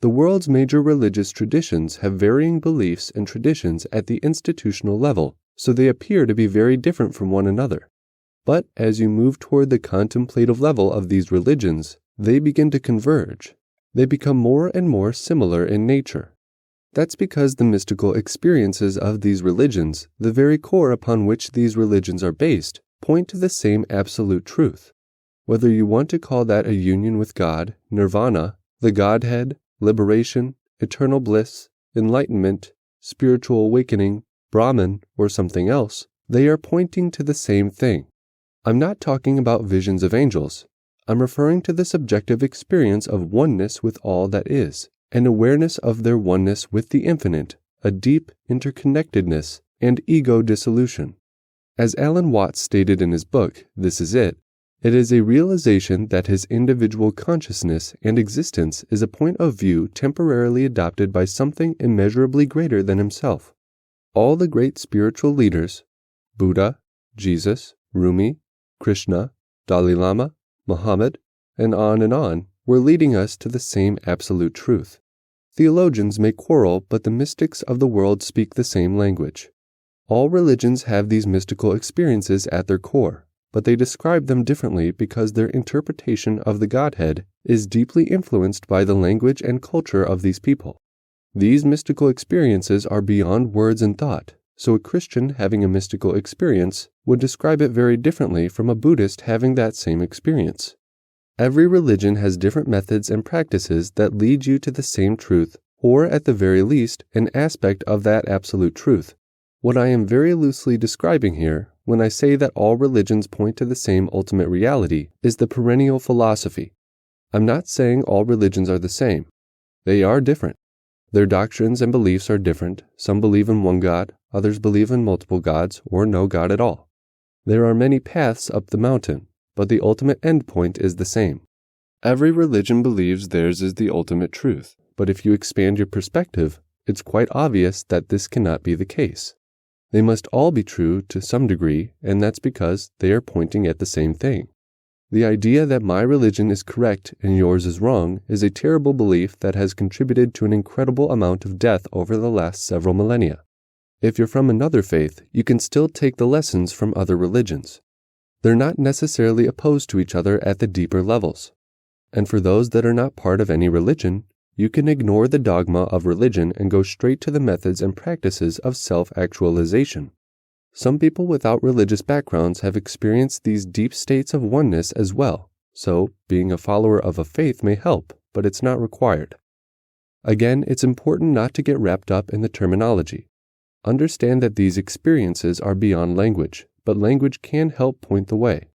The world's major religious traditions have varying beliefs and traditions at the institutional level, so they appear to be very different from one another. But as you move toward the contemplative level of these religions, they begin to converge. They become more and more similar in nature. That's because the mystical experiences of these religions, the very core upon which these religions are based, point to the same absolute truth. Whether you want to call that a union with God, nirvana, the Godhead, liberation, eternal bliss, enlightenment, spiritual awakening, Brahman, or something else, they are pointing to the same thing. I'm not talking about visions of angels. I'm referring to the subjective experience of oneness with all that is, and awareness of their oneness with the infinite, a deep interconnectedness, and ego dissolution. As Alan Watts stated in his book, This Is It is a realization that his individual consciousness and existence is a point of view temporarily adopted by something immeasurably greater than himself. All the great spiritual leaders, Buddha, Jesus, Rumi, Krishna, Dalai Lama, Muhammad, and on, were leading us to the same absolute truth. Theologians may quarrel, but the mystics of the world speak the same language. All religions have these mystical experiences at their core, but they describe them differently because their interpretation of the Godhead is deeply influenced by the language and culture of these people. These mystical experiences are beyond words and thought, so a Christian having a mystical experience would describe it very differently from a Buddhist having that same experience. Every religion has different methods and practices that lead you to the same truth, or at the very least, an aspect of that absolute truth. What I am very loosely describing here, when I say that all religions point to the same ultimate reality, is the perennial philosophy. I'm not saying all religions are the same. They are different. Their doctrines and beliefs are different. Some believe in one God, others believe in multiple gods, or no God at all. There are many paths up the mountain, but the ultimate end point is the same. Every religion believes theirs is the ultimate truth, but if you expand your perspective, it's quite obvious that this cannot be the case. They must all be true to some degree, and that's because they are pointing at the same thing. The idea that my religion is correct and yours is wrong is a terrible belief that has contributed to an incredible amount of death over the last several millennia. If you're from another faith, you can still take the lessons from other religions. They're not necessarily opposed to each other at the deeper levels. And for those that are not part of any religion, you can ignore the dogma of religion and go straight to the methods and practices of self-actualization. Some people without religious backgrounds have experienced these deep states of oneness as well, so being a follower of a faith may help, but it's not required. Again, it's important not to get wrapped up in the terminology. Understand that these experiences are beyond language, but language can help point the way.